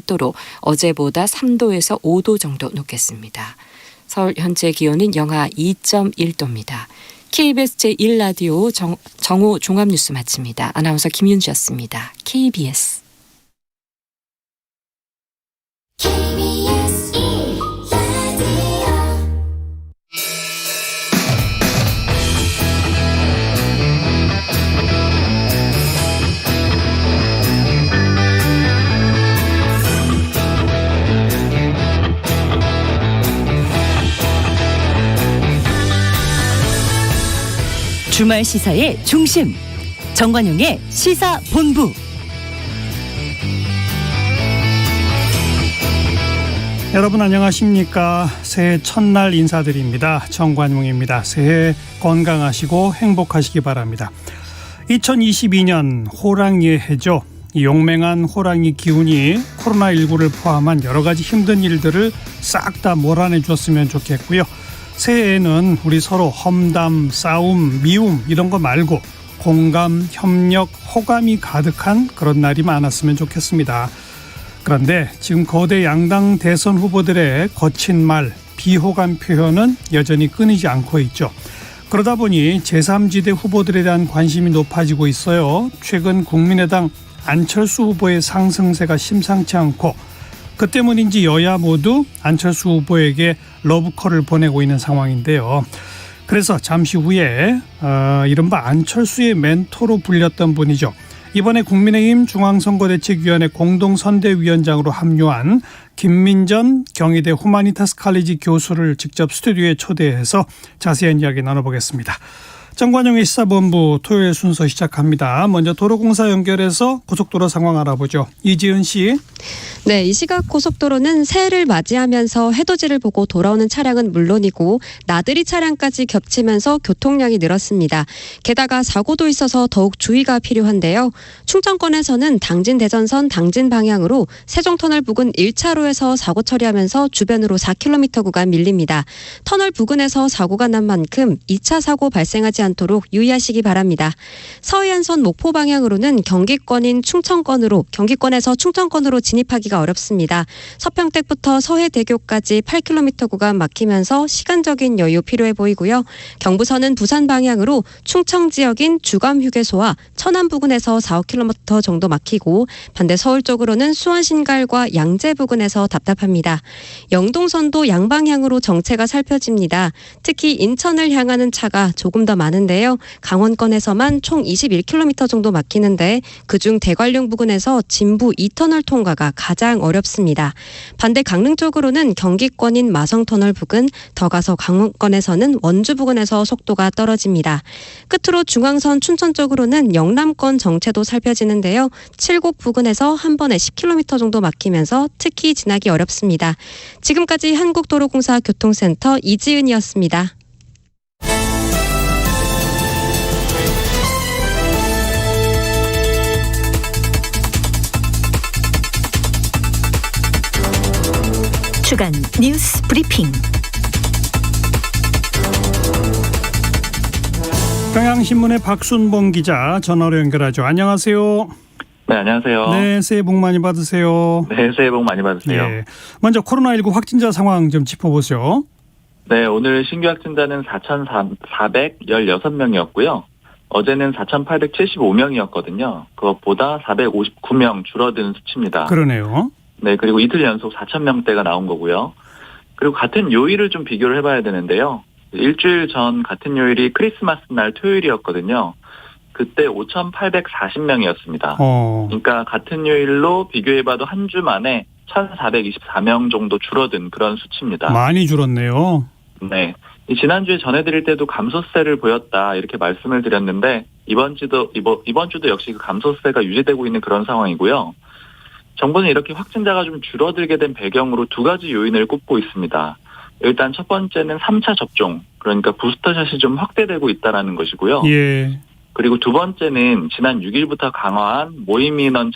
도로 어제보다 3도에서 5도 정도 높겠습니다. 서울 현재 기온은 영하 2.1도입니다. KBS 제1라디오 정오 종합뉴스 마칩니다. 아나운서 김윤주였습니다. KBS. 주말 시사의 중심, 정관용의 시사본부. 여러분 안녕하십니까. 새해 첫날 인사드립니다. 정관용입니다. 새해 건강하시고 행복하시기 바랍니다. 2022년 호랑이의 해죠. 이 용맹한 호랑이 기운이 코로나19를 포함한 여러 가지 힘든 일들을 싹 다 몰아내 줬으면 좋겠고요. 새해에는 우리 서로 험담, 싸움, 미움 이런 거 말고 공감, 협력, 호감이 가득한 그런 날이 많았으면 좋겠습니다. 그런데 지금 거대 양당 대선 후보들의 거친 말, 비호감 표현은 여전히 끊이지 않고 있죠. 그러다 보니 제3지대 후보들에 대한 관심이 높아지고 있어요. 최근 국민의당 안철수 후보의 상승세가 심상치 않고 그 때문인지 여야 모두 안철수 후보에게 러브콜을 보내고 있는 상황인데요. 그래서 잠시 후에 이른바 안철수의 멘토로 불렸던 분이죠. 이번에 국민의힘 중앙선거대책위원회 공동선대위원장으로 합류한 김민전 경희대 후마니타스 칼리지 교수를 직접 스튜디오에 초대해서 자세한 이야기 나눠보겠습니다. 정관용의 시사본부 토요일 순서 시작합니다. 먼저 도로공사 연결해서 고속도로 상황 알아보죠. 이지은 씨. 네, 이 시각 고속도로는 새해를 맞이하면서 해돋이를 보고 돌아오는 차량은 물론이고 나들이 차량까지 겹치면서 교통량이 늘었습니다. 게다가 사고도 있어서 더욱 주의가 필요한데요. 충청권에서는 당진 대전선 당진 방향으로 세종터널 부근 1차로에서 사고 처리하면서 주변으로 4km 구간 밀립니다. 터널 부근에서 사고가 난 만큼 2차 사고 발생하지 않도록 유의하시기 바랍니다. 서해안선 목포 방향으로는 경기권에서 충청권으로 진입하기가 어렵습니다. 서평택부터 서해대교까지 8km 구간 막히면서 시간적인 여유 필요해 보이고요. 경부선은 부산 방향으로 충청 지역인 주감휴게소와 천안 부근에서 4-5km 정도 막히고 반대 서울 쪽으로는 수원 신갈과 양재 부근에서 답답합니다. 영동선도 양방향으로 정체가 살펴집니다. 특히 인천을 향하는 차가 조금 더 많은데요. 강원권에서만 총 21km 정도 막히는데 그중 대관령 부근에서 진부 2터널 통과가 가장 어렵습니다. 반대 강릉 쪽으로는 경기권인 마성터널 부근, 더 가서 강원권에서는 원주 부근에서 속도가 떨어집니다. 끝으로 중앙선 춘천 쪽으로는 영남권 정체도 살펴지는데요. 칠곡 부근에서 한 번에 10km 정도 막히면서 특히 지나기 어렵습니다. 지금까지 한국도로공사 교통센터 이지은이었습니다. 주간 뉴스 브리핑. 경향신문의 박순봉 기자 전화로 연결하죠. 안녕하세요. 네, 안녕하세요. 네, 새해 복 많이 받으세요. 네, 새해 복 많이 받으세요. 네, 먼저 코로나19 확진자 상황 좀 짚어보죠. 네, 오늘 신규 확진자는 4,416명이었고요. 어제는 4,875명이었거든요. 그것보다 459명 줄어든 수치입니다. 그러네요. 네, 그리고 이틀 연속 4,000명대가 나온 거고요. 그리고 같은 요일을 좀 비교를 해봐야 되는데요. 일주일 전 같은 요일이 크리스마스 날 토요일이었거든요. 그때 5,840명이었습니다. 그러니까 같은 요일로 비교해봐도 한 주 만에 1,424명 정도 줄어든 그런 수치입니다. 많이 줄었네요. 네. 지난주에 전해드릴 때도 감소세를 보였다 이렇게 말씀을 드렸는데 이번 주도 역시 그 감소세가 유지되고 있는 그런 상황이고요. 정부는 이렇게 확진자가 좀 줄어들게 된 배경으로 두 가지 요인을 꼽고 있습니다. 일단 첫 번째는 3차 접종, 그러니까 부스터샷이 좀 확대되고 있다는 것이고요. 예. 그리고 두 번째는 지난 6일부터 강화한 모임 인원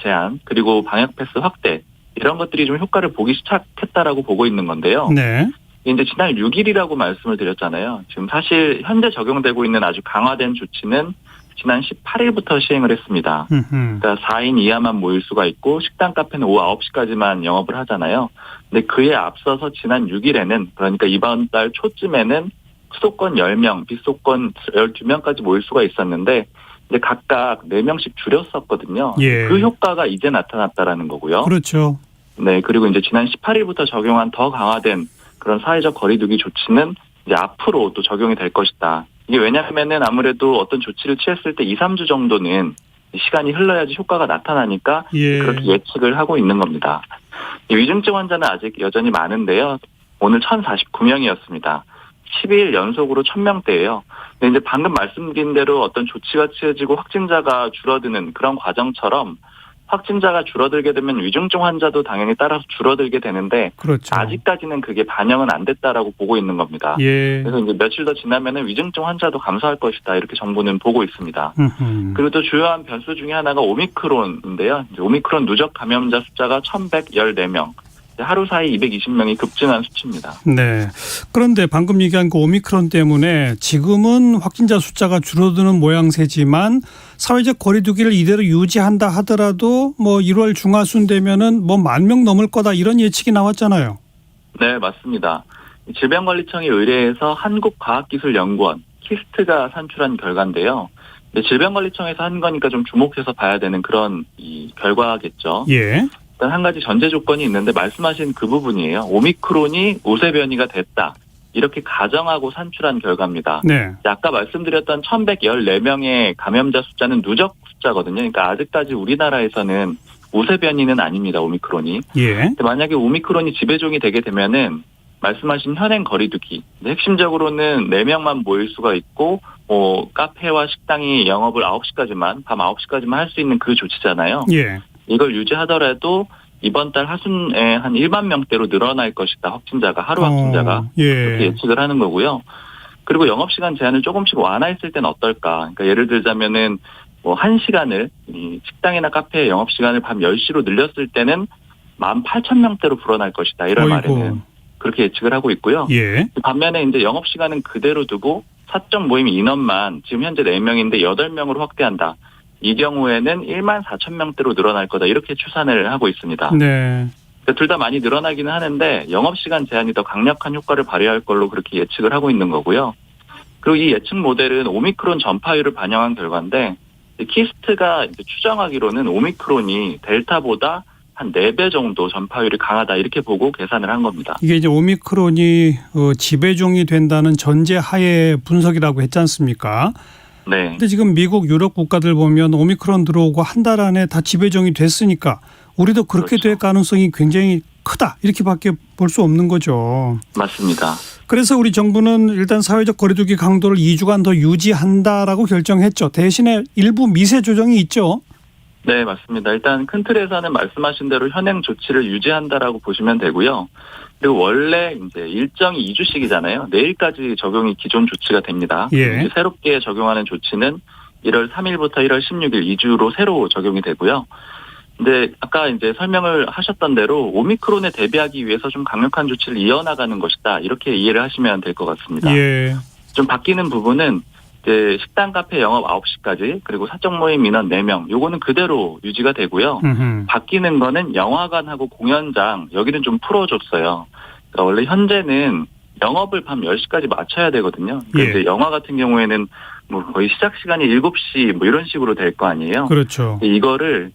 제한, 그리고 방역 패스 확대, 이런 것들이 좀 효과를 보기 시작했다라고 보고 있는 건데요. 네. 이제 지난 6일이라고 말씀을 드렸잖아요. 지금 사실 현재 적용되고 있는 아주 강화된 조치는 지난 18일부터 시행을 했습니다. 그러니까 4인 이하만 모일 수가 있고 식당 카페는 오후 9시까지만 영업을 하잖아요. 근데 그에 앞서서 지난 6일에는 그러니까 이번 달 초쯤에는 수도권 10명, 비수도권 12명까지 모일 수가 있었는데 이제 각각 4명씩 줄였었거든요. 예. 그 효과가 이제 나타났다라는 거고요. 그렇죠. 네, 그리고 이제 지난 18일부터 적용한 더 강화된 그런 사회적 거리두기 조치는 이제 앞으로 또 적용이 될 것이다. 이게 왜냐하면은 아무래도 어떤 조치를 취했을 때 2, 3주 정도는 시간이 흘러야지 효과가 나타나니까 예. 그렇게 예측을 하고 있는 겁니다. 위중증 환자는 아직 여전히 많은데요. 오늘 1,049명이었습니다. 10일 연속으로 1,000명대예요. 근데 이제 방금 말씀드린 대로 어떤 조치가 취해지고 확진자가 줄어드는 그런 과정처럼 확진자가 줄어들게 되면 위중증 환자도 당연히 따라서 줄어들게 되는데 그렇죠. 아직까지는 그게 반영은 안 됐다라고 보고 있는 겁니다. 예. 그래서 이제 며칠 더 지나면은 위중증 환자도 감소할 것이다 이렇게 정부는 보고 있습니다. 그리고 또 주요한 변수 중에 하나가 오미크론인데요. 이제 오미크론 누적 감염자 숫자가 1,114명. 하루 사이 220명이 급증한 수치입니다. 네. 그런데 방금 얘기한 그 오미크론 때문에 지금은 확진자 숫자가 줄어드는 모양새지만 사회적 거리두기를 이대로 유지한다 하더라도 뭐 1월 중하순 되면은 뭐 10,000명 넘을 거다 이런 예측이 나왔잖아요. 네, 맞습니다. 질병관리청이 의뢰해서 한국과학기술연구원 키스트가 산출한 결과인데요. 질병관리청에서 한 거니까 좀 주목해서 봐야 되는 그런 이 결과겠죠. 예. 일단 한 가지 전제 조건이 있는데 말씀하신 그 부분이에요. 오미크론이 우세 변이가 됐다. 이렇게 가정하고 산출한 결과입니다. 네. 아까 말씀드렸던 1,114명의 감염자 숫자는 누적 숫자거든요. 그러니까 아직까지 우리나라에서는 우세 변이는 아닙니다. 오미크론이. 예. 근데 만약에 오미크론이 지배종이 되게 되면은 말씀하신 현행 거리두기. 핵심적으로는 4명만 모일 수가 있고 카페와 식당이 영업을 9시까지만 밤 9시까지만 할 수 있는 그 조치잖아요. 예. 이걸 유지하더라도 이번 달 하순에 한 1만 명대로 늘어날 것이다. 확진자가 하루 확진자가 예. 그렇게 예측을 하는 거고요. 그리고 영업시간 제한을 조금씩 완화했을 때는 어떨까? 그러니까 예를 들자면은 뭐 1시간을 이 식당이나 카페의 영업시간을 밤 10시로 늘렸을 때는 18,000명대로 불어날 것이다. 1월 말에는 그렇게 예측을 하고 있고요. 예. 반면에 이제 영업시간은 그대로 두고 사적 모임 인원만 지금 현재 4명인데 8명으로 확대한다. 이 경우에는 14,000명대로 늘어날 거다. 이렇게 추산을 하고 있습니다. 네. 둘 다 많이 늘어나기는 하는데 영업시간 제한이 더 강력한 효과를 발휘할 걸로 그렇게 예측을 하고 있는 거고요. 그리고 이 예측 모델은 오미크론 전파율을 반영한 결과인데 키스트가 이제 추정하기로는 오미크론이 델타보다 한 4배 정도 전파율이 강하다 이렇게 보고 계산을 한 겁니다. 이게 이제 오미크론이 지배종이 된다는 전제하에 분석이라고 했지 않습니까? 네. 근데 지금 미국, 유럽 국가들 보면 오미크론 들어오고 한 달 안에 다 지배종이 됐으니까 우리도 그렇게 그렇죠. 될 가능성이 굉장히 크다 이렇게밖에 볼 수 없는 거죠. 맞습니다. 그래서 우리 정부는 일단 사회적 거리두기 강도를 2주간 더 유지한다라고 결정했죠. 대신에 일부 미세 조정이 있죠. 네, 맞습니다. 일단 큰 틀에서는 말씀하신 대로 현행 조치를 유지한다라고 보시면 되고요. 그리고 원래 이제 일정이 2주씩이잖아요. 내일까지 적용이 기존 조치가 됩니다. 예. 이제 새롭게 적용하는 조치는 1월 3일부터 1월 16일 2주로 새로 적용이 되고요. 근데 아까 이제 설명을 하셨던 대로 오미크론에 대비하기 위해서 좀 강력한 조치를 이어나가는 것이다. 이렇게 이해를 하시면 될 것 같습니다. 예. 좀 바뀌는 부분은 이제 식당, 카페 영업 9시까지 그리고 사적 모임 인원 4명 요거는 그대로 유지가 되고요. 바뀌는 거는 영화관하고 공연장 여기는 좀 풀어줬어요. 그러니까 원래 현재는 영업을 밤 10시까지 맞춰야 되거든요. 그런데 예. 영화 같은 경우에는 뭐 거의 시작 시간이 7시 뭐 이런 식으로 될 거 아니에요. 그렇죠. 이거를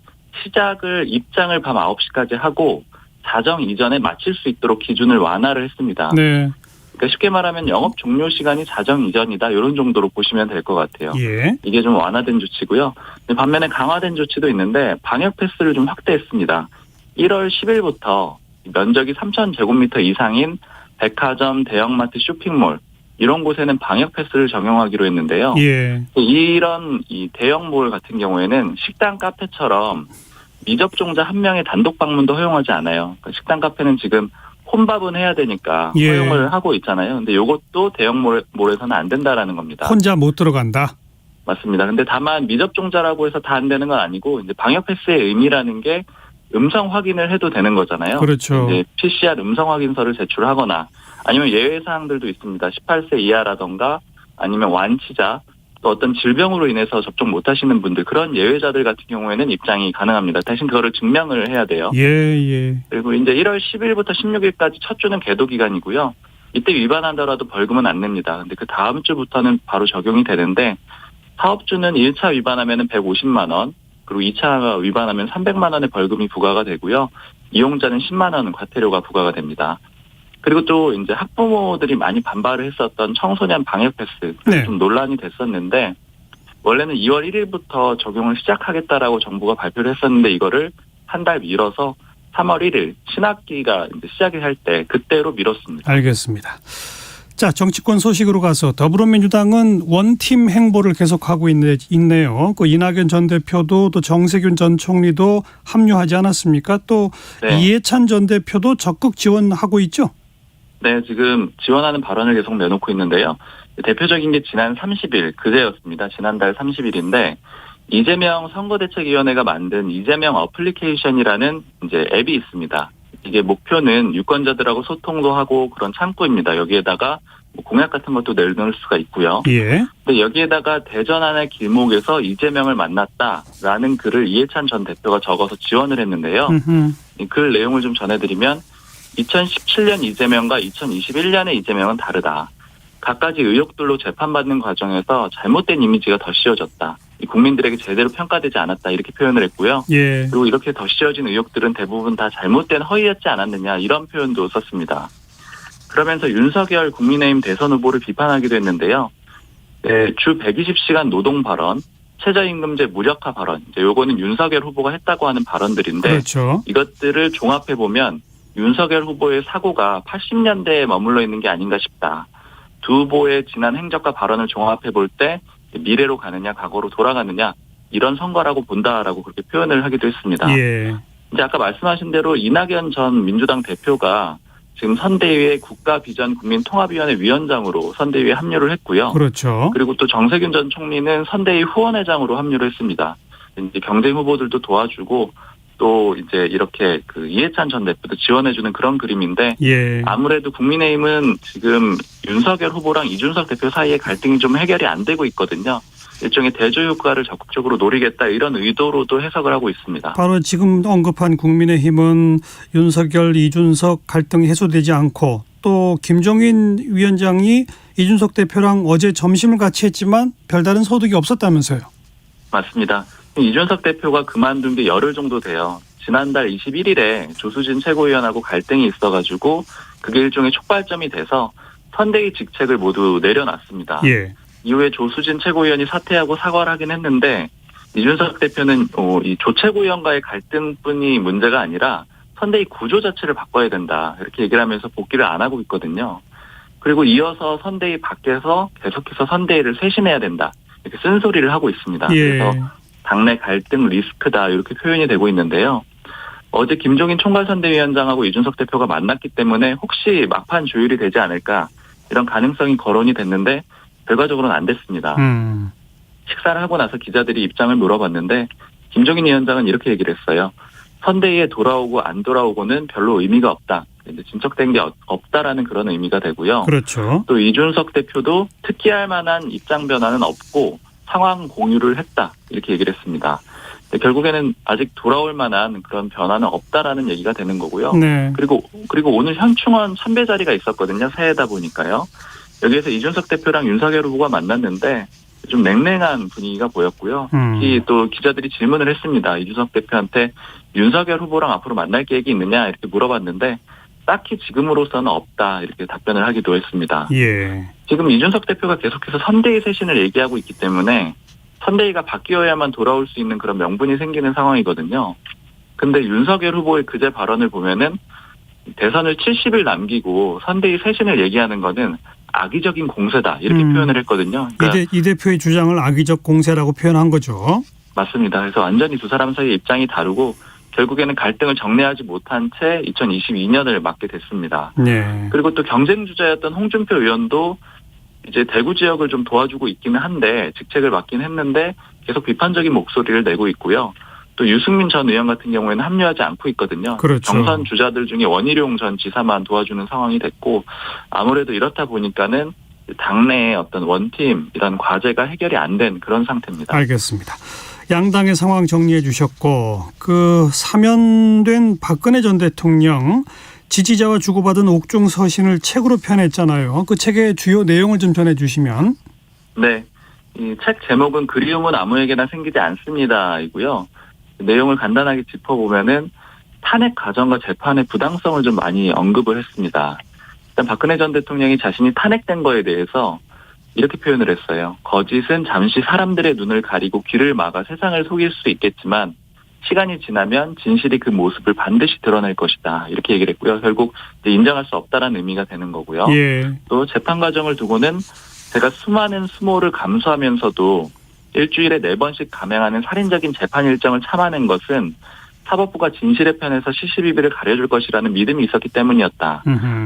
입장을 밤 9시까지 하고 자정 이전에 마칠 수 있도록 기준을 완화를 했습니다. 네. 그러니까 쉽게 말하면 영업 종료 시간이 자정 이전이다. 이런 정도로 보시면 될 것 같아요. 예. 이게 좀 완화된 조치고요. 반면에 강화된 조치도 있는데 방역 패스를 좀 확대했습니다. 1월 10일부터 면적이 3,000제곱미터 이상인 백화점, 대형마트, 쇼핑몰 이런 곳에는 방역 패스를 적용하기로 했는데요. 예. 이런 이 대형몰 같은 경우에는 식당, 카페처럼 미접종자 1명의 단독 방문도 허용하지 않아요. 그러니까 식당, 카페는 지금 혼밥은 해야 되니까 예. 허용을 하고 있잖아요. 근데 이것도 대형몰에서는 안 된다라는 겁니다. 혼자 못 들어간다. 맞습니다. 근데 다만 미접종자라고 해서 다 안 되는 건 아니고 이제 방역 패스의 의미라는 게 음성 확인을 해도 되는 거잖아요. 그렇죠. 이제 PCR 음성 확인서를 제출하거나 아니면 예외 사항들도 있습니다. 18세 이하라던가 아니면 완치자 또 어떤 질병으로 인해서 접촉 못하시는 분들 그런 예외자들 같은 경우에는 입장이 가능합니다. 대신 그거를 증명을 해야 돼요. 예. 그리고 이제 1월 10일부터 16일까지 첫 주는 계도 기간이고요. 이때 위반하더라도 벌금은 안 냅니다. 근데 그 다음 주부터는 바로 적용이 되는데 사업주는 1차 위반하면 150만 원, 그리고 2차 위반하면 300만 원의 벌금이 부과가 되고요. 이용자는 10만 원 과태료가 부과가 됩니다. 그리고 또 이제 학부모들이 많이 반발을 했었던 청소년 방역 패스 네. 좀 논란이 됐었는데 원래는 2월 1일부터 적용을 시작하겠다라고 정부가 발표를 했었는데 이거를 한 달 미뤄서 3월 1일 신학기가 이제 시작이 할 때 그때로 미뤘습니다. 알겠습니다. 자, 정치권 소식으로 가서 더불어민주당은 원팀 행보를 계속하고 있네요. 그 이낙연 전 대표도 또 정세균 전 총리도 합류하지 않았습니까? 또 네. 이해찬 전 대표도 적극 지원하고 있죠? 네, 지금 지원하는 발언을 계속 내놓고 있는데요. 대표적인 게 지난 30일, 그제였습니다. 지난달 30일인데 이재명 선거대책위원회가 만든 이재명 어플리케이션이라는 이제 앱이 있습니다. 이게 목표는 유권자들하고 소통도 하고 그런 창구입니다. 여기에다가 뭐 공약 같은 것도 내놓을 수가 있고요. 예. 근데 여기에다가 대전 안의 길목에서 이재명을 만났다라는 글을 이해찬 전 대표가 적어서 지원을 했는데요. 이 글 내용을 좀 전해드리면 2017년 이재명과 2021년의 이재명은 다르다. 갖가지 의혹들로 재판받는 과정에서 잘못된 이미지가 더 씌워졌다. 국민들에게 제대로 평가되지 않았다. 이렇게 표현을 했고요. 예. 그리고 이렇게 더 씌워진 의혹들은 대부분 다 잘못된 허위였지 않았느냐 이런 표현도 썼습니다. 그러면서 윤석열 국민의힘 대선 후보를 비판하기도 했는데요. 네, 주 120시간 노동 발언, 최저임금제 무력화 발언, 이제 요거는 윤석열 후보가 했다고 하는 발언들인데 그렇죠. 이것들을 종합해 보면 윤석열 후보의 사고가 80년대에 머물러 있는 게 아닌가 싶다. 두 후보의 지난 행적과 발언을 종합해 볼 때 미래로 가느냐 과거로 돌아가느냐 이런 선거라고 본다라고 그렇게 표현을 하기도 했습니다. 예. 이제 아까 말씀하신 대로 이낙연 전 민주당 대표가 지금 선대위의 국가비전국민통합위원회 위원장으로 선대위에 합류를 했고요. 그렇죠. 그리고 또 정세균 전 총리는 선대위 후원회장으로 합류를 했습니다. 이제 경쟁 후보들도 도와주고 또 이제 이렇게 그 이해찬 전 대표도 지원해주는 그런 그림인데 예. 아무래도 국민의힘은 지금 윤석열 후보랑 이준석 대표 사이의 갈등이 좀 해결이 안 되고 있거든요. 일종의 대조 효과를 적극적으로 노리겠다 이런 의도로도 해석을 하고 있습니다. 바로 지금 언급한 국민의힘은 윤석열, 이준석 갈등이 해소되지 않고 또 김종인 위원장이 이준석 대표랑 어제 점심을 같이 했지만 별다른 소득이 없었다면서요. 맞습니다. 이준석 대표가 그만둔 게 열흘 정도 돼요. 지난달 21일에 조수진 최고위원하고 갈등이 있어가지고 그게 일종의 촉발점이 돼서 선대위 직책을 모두 내려놨습니다. 예. 이후에 조수진 최고위원이 사퇴하고 사과를 하긴 했는데 이준석 대표는 이 조 최고위원과의 갈등뿐이 문제가 아니라 선대위 구조 자체를 바꿔야 된다. 이렇게 얘기를 하면서 복귀를 안 하고 있거든요. 그리고 이어서 선대위 밖에서 계속해서 선대위를 쇄신해야 된다. 이렇게 쓴소리를 하고 있습니다. 예. 그래서 당내 갈등 리스크다 이렇게 표현이 되고 있는데요. 어제 김종인 총괄선대위원장하고 이준석 대표가 만났기 때문에 혹시 막판 조율이 되지 않을까 이런 가능성이 거론이 됐는데 결과적으로는 안 됐습니다. 식사를 하고 나서 기자들이 입장을 물어봤는데 김종인 위원장은 이렇게 얘기를 했어요. 선대위에 돌아오고 안 돌아오고는 별로 의미가 없다. 이제 진척된 게 없다라는 그런 의미가 되고요. 그렇죠. 또 이준석 대표도 특기할 만한 입장 변화는 없고 상황 공유를 했다. 이렇게 얘기를 했습니다. 결국에는 아직 돌아올 만한 그런 변화는 없다라는 얘기가 되는 거고요. 네. 그리고 오늘 현충원 참배 자리가 있었거든요. 새해다 보니까요. 여기에서 이준석 대표랑 윤석열 후보가 만났는데 좀 냉랭한 분위기가 보였고요. 특히 또 기자들이 질문을 했습니다. 이준석 대표한테 윤석열 후보랑 앞으로 만날 계획이 있느냐 이렇게 물어봤는데 딱히 지금으로서는 없다 이렇게 답변을 하기도 했습니다. 예. 지금 이준석 대표가 계속해서 선대위 쇄신을 얘기하고 있기 때문에 선대위가 바뀌어야만 돌아올 수 있는 그런 명분이 생기는 상황이거든요. 근데 윤석열 후보의 그제 발언을 보면은 대선을 70일 남기고 선대위 쇄신을 얘기하는 거는 악의적인 공세다 이렇게 표현을 했거든요. 그러니까 이 대표의 주장을 악의적 공세라고 표현한 거죠. 맞습니다. 그래서 완전히 두 사람 사이의 입장이 다르고 결국에는 갈등을 정리하지 못한 채 2022년을 맞게 됐습니다. 네. 그리고 또 경쟁 주자였던 홍준표 의원도 이제 대구 지역을 좀 도와주고 있기는 한데 직책을 맡긴 했는데 계속 비판적인 목소리를 내고 있고요. 또 유승민 전 의원 같은 경우에는 합류하지 않고 있거든요. 그렇죠. 경선 주자들 중에 원희룡 전 지사만 도와주는 상황이 됐고 아무래도 이렇다 보니까는 당내의 어떤 원팀 이런 과제가 해결이 안 된 그런 상태입니다. 알겠습니다. 양당의 상황 정리해 주셨고 그 사면된 박근혜 전 대통령 지지자와 주고받은 옥중 서신을 책으로 펴냈잖아요. 그 책의 주요 내용을 좀 전해 주시면. 네. 이 책 제목은 그리움은 아무에게나 생기지 않습니다이고요. 내용을 간단하게 짚어보면은 탄핵 과정과 재판의 부당성을 좀 많이 언급을 했습니다. 일단 박근혜 전 대통령이 자신이 탄핵된 거에 대해서 이렇게 표현을 했어요. 거짓은 잠시 사람들의 눈을 가리고 귀를 막아 세상을 속일 수 있겠지만 시간이 지나면 진실이 그 모습을 반드시 드러낼 것이다. 이렇게 얘기를 했고요. 결국 인정할 수 없다라는 의미가 되는 거고요. 예. 또 재판 과정을 두고는 제가 수많은 수모를 감수하면서도 일주일에 4번씩 감행하는 살인적인 재판 일정을 참아낸 것은 사법부가 진실의 편에서 시시비비를 가려줄 것이라는 믿음이 있었기 때문이었다.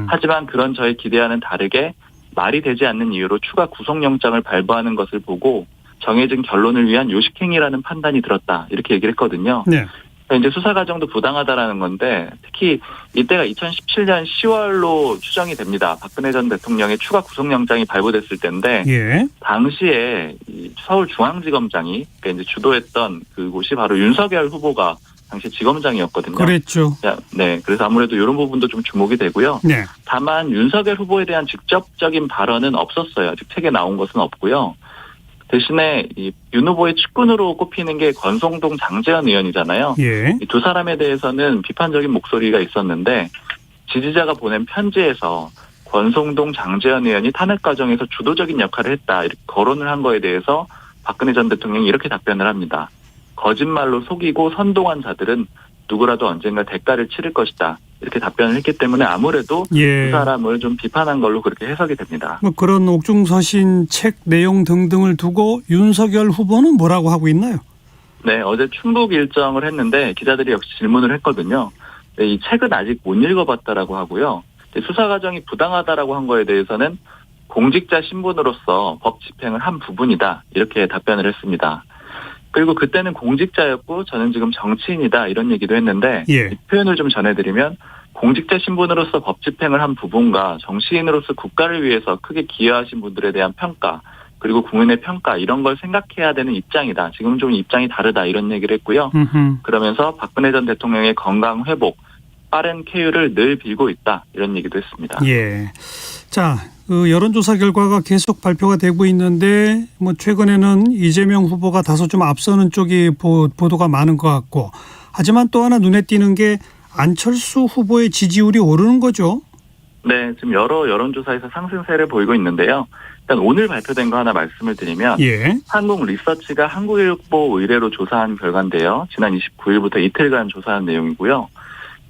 하지만 그런 저의 기대와는 다르게 말이 되지 않는 이유로 추가 구속영장을 발부하는 것을 보고 정해진 결론을 위한 요식행위라는 판단이 들었다. 이렇게 얘기를 했거든요. 네. 이제 수사 과정도 부당하다라는 건데 특히 이때가 2017년 10월로 추정이 됩니다. 박근혜 전 대통령의 추가 구속영장이 발부됐을 때인데 예. 당시에 이 서울중앙지검장이 그러니까 이제 주도했던 그곳이 바로 윤석열 후보가 당시 지검장이었거든요. 그랬죠. 네, 그래서 아무래도 이런 부분도 좀 주목이 되고요. 네. 다만 윤석열 후보에 대한 직접적인 발언은 없었어요. 아직 책에 나온 것은 없고요. 대신에 이 윤 후보의 측근으로 꼽히는 게 권성동 장제원 의원이잖아요. 예. 이 두 사람에 대해서는 비판적인 목소리가 있었는데 지지자가 보낸 편지에서 권성동 장제원 의원이 탄핵 과정에서 주도적인 역할을 했다. 이렇게 거론을 한 거에 대해서 박근혜 전 대통령이 이렇게 답변을 합니다. 거짓말로 속이고 선동한 자들은 누구라도 언젠가 대가를 치를 것이다. 이렇게 답변을 했기 때문에 아무래도 예. 그 사람을 좀 비판한 걸로 그렇게 해석이 됩니다. 뭐 그런 옥중서신 책 내용 등등을 두고 윤석열 후보는 뭐라고 하고 있나요? 네, 어제 충북 일정을 했는데 기자들이 역시 질문을 했거든요. 네, 이 책은 아직 못 읽어봤다라고 하고요. 수사 과정이 부당하다라고 한 거에 대해서는 공직자 신분으로서 법 집행을 한 부분이다. 이렇게 답변을 했습니다. 그리고 그때는 공직자였고 저는 지금 정치인이다 이런 얘기도 했는데 예. 이 표현을 좀 전해드리면 공직자 신분으로서 법 집행을 한 부분과 정치인으로서 국가를 위해서 크게 기여하신 분들에 대한 평가 그리고 국민의 평가 이런 걸 생각해야 되는 입장이다. 지금 좀 입장이 다르다 이런 얘기를 했고요. 그러면서 박근혜 전 대통령의 건강 회복, 빠른 쾌유를 늘 빌고 있다 이런 얘기도 했습니다. 예. 자, 그 여론조사 결과가 계속 발표가 되고 있는데 뭐 최근에는 이재명 후보가 다소 좀 앞서는 쪽이 보도가 많은 것 같고 하지만 또 하나 눈에 띄는 게 안철수 후보의 지지율이 오르는 거죠. 네, 지금 여러 여론조사에서 상승세를 보이고 있는데요. 일단 오늘 발표된 거 하나 말씀을 드리면 예. 한국리서치가 한국일보 의뢰로 조사한 결과인데요. 지난 29일부터 이틀간 조사한 내용이고요.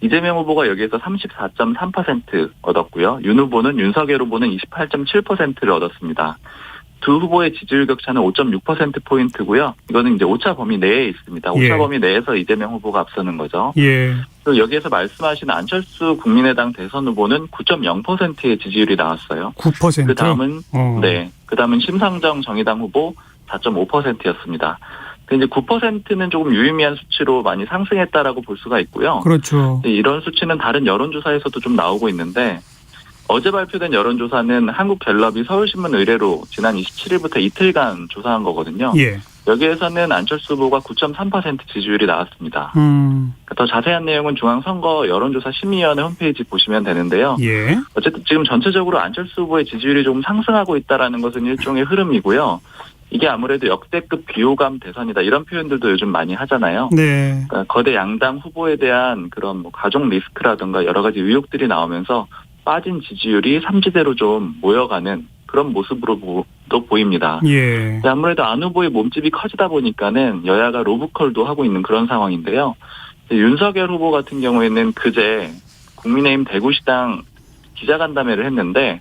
이재명 후보가 여기에서 34.3% 얻었고요. 윤 후보는 윤석열 후보는 28.7%를 얻었습니다. 두 후보의 지지율 격차는 5.6%포인트고요. 이거는 이제 오차 범위 내에 있습니다. 오차 예. 범위 내에서 이재명 후보가 앞서는 거죠. 예. 그리고 여기에서 말씀하신 안철수 국민의당 대선 후보는 9.0%의 지지율이 나왔어요. 9%. 그다음은 네. 그다음은 심상정 정의당 후보 4.5%였습니다. 이제 9%는 조금 유의미한 수치로 많이 상승했다라고 볼 수가 있고요. 그렇죠. 이런 수치는 다른 여론조사에서도 좀 나오고 있는데 어제 발표된 여론조사는 한국갤럽이 서울신문 의뢰로 지난 27일부터 이틀간 조사한 거거든요. 예. 여기에서는 안철수 후보가 9.3% 지지율이 나왔습니다. 더 자세한 내용은 중앙선거 여론조사 심의위원회 홈페이지 보시면 되는데요. 예. 어쨌든 지금 전체적으로 안철수 후보의 지지율이 조금 상승하고 있다라는 것은 일종의 흐름이고요. 이게 아무래도 역대급 비호감 대선이다 이런 표현들도 요즘 많이 하잖아요. 네. 그러니까 거대 양당 후보에 대한 그런 뭐 가족 리스크라든가 여러 가지 의혹들이 나오면서 빠진 지지율이 삼지대로 좀 모여가는 그런 모습으로도 보입니다. 예. 아무래도 안 후보의 몸집이 커지다 보니까는 여야가 로브콜도 하고 있는 그런 상황인데요. 윤석열 후보 같은 경우에는 그제 국민의힘 대구시당 기자간담회를 했는데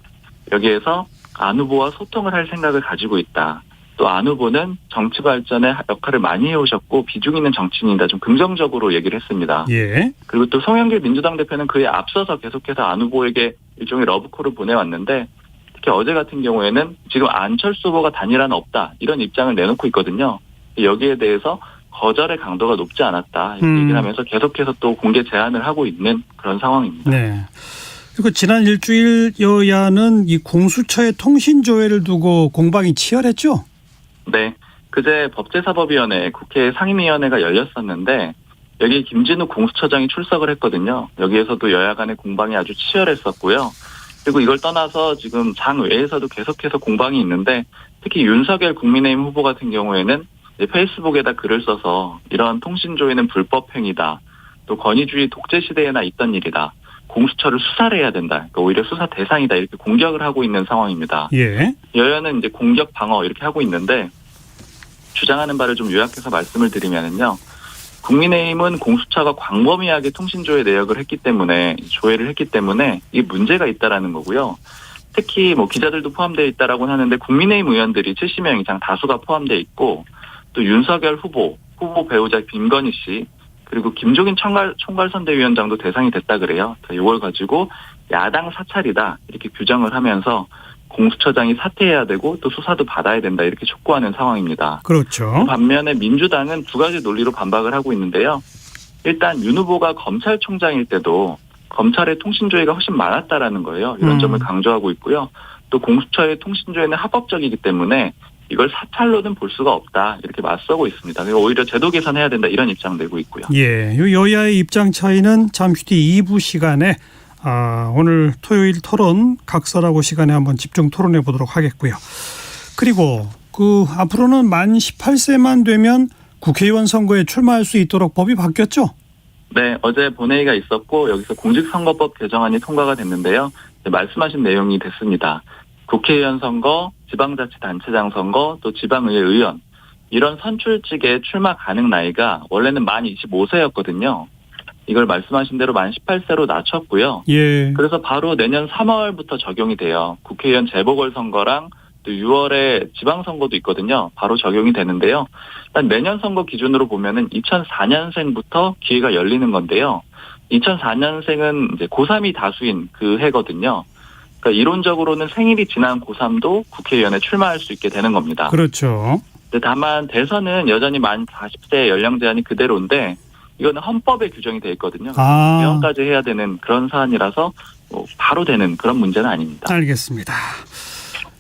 여기에서 안 후보와 소통을 할 생각을 가지고 있다. 또 안 후보는 정치 발전에 역할을 많이 해오셨고 비중 있는 정치인이다. 좀 긍정적으로 얘기를 했습니다. 예. 그리고 또 송영길 민주당 대표는 그에 앞서서 계속해서 안 후보에게 일종의 러브콜을 보내왔는데 특히 어제 같은 경우에는 지금 안철수 후보가 단일화는 없다. 이런 입장을 내놓고 있거든요. 여기에 대해서 거절의 강도가 높지 않았다. 이렇게 얘기를 하면서 계속해서 또 공개 제안을 하고 있는 그런 상황입니다. 네. 그리고 지난 일주일 여야는 이 공수처의 통신 조회를 두고 공방이 치열했죠? 네. 그제 법제사법위원회 국회 상임위원회가 열렸었는데 여기 김진욱 공수처장이 출석을 했거든요. 여기에서도 여야 간의 공방이 아주 치열했었고요. 그리고 이걸 떠나서 지금 장 외에서도 계속해서 공방이 있는데 특히 윤석열 국민의힘 후보 같은 경우에는 페이스북에다 글을 써서 이러한 통신조회는 불법 행위다. 또 권위주의 독재 시대에나 있던 일이다. 공수처를 수사를 해야 된다. 그러니까 오히려 수사 대상이다. 이렇게 공격을 하고 있는 상황입니다. 예. 여야는 이제 공격 방어 이렇게 하고 있는데 주장하는 바를 좀 요약해서 말씀을 드리면은요. 국민의힘은 공수처가 광범위하게 통신조회 내역을 했기 때문에 조회를 했기 때문에 이게 문제가 있다라는 거고요. 특히 뭐 기자들도 포함되어 있다라고 하는데 국민의힘 의원들이 70명 이상 다수가 포함되어 있고 또 윤석열 후보 배우자 김건희 씨 그리고 김종인 총괄선대위원장도 대상이 됐다 그래요. 이걸 가지고 야당 사찰이다 이렇게 규정을 하면서 공수처장이 사퇴해야 되고 또 수사도 받아야 된다 이렇게 촉구하는 상황입니다. 그렇죠. 반면에 민주당은 두 가지 논리로 반박을 하고 있는데요. 일단 윤 후보가 검찰총장일 때도 검찰의 통신조회가 훨씬 많았다라는 거예요. 이런 점을 강조하고 있고요. 또 공수처의 통신조회는 합법적이기 때문에 이걸 사찰로는 볼 수가 없다 이렇게 맞서고 있습니다. 오히려 제도 개선해야 된다 이런 입장 내고 있고요. 예, 여야의 입장 차이는 잠시 뒤 2부 시간에 오늘 토요일 토론 각설하고 시간에 한번 집중 토론해 보도록 하겠고요. 그리고 앞으로는 만 18세만 되면 국회의원 선거에 출마할 수 있도록 법이 바뀌었죠? 네, 어제 본회의가 있었고 여기서 공직선거법 개정안이 통과가 됐는데요. 말씀하신 내용이 됐습니다. 국회의원 선거, 지방자치단체장 선거, 또 지방의회 의원 이런 선출직에 출마 가능 나이가 원래는 만 25세였거든요. 이걸 말씀하신 대로 만 18세로 낮췄고요. 예. 그래서 바로 내년 3월부터 적용이 돼요. 국회의원 재보궐선거랑 또 6월에 지방선거도 있거든요. 바로 적용이 되는데요. 일단 매년 선거 기준으로 보면은 2004년생부터 기회가 열리는 건데요. 2004년생은 이제 고3이 다수인 그 해거든요. 그러니까 이론적으로는 생일이 지난 고3도 국회의원에 출마할 수 있게 되는 겁니다. 그렇죠. 다만 대선은 여전히 만 40세 연령 제한이 그대로인데 이거는 헌법에 규정이 돼 있거든요. 위헌까지 해야 되는 그런 사안이라서 바로 되는 그런 문제는 아닙니다. 알겠습니다.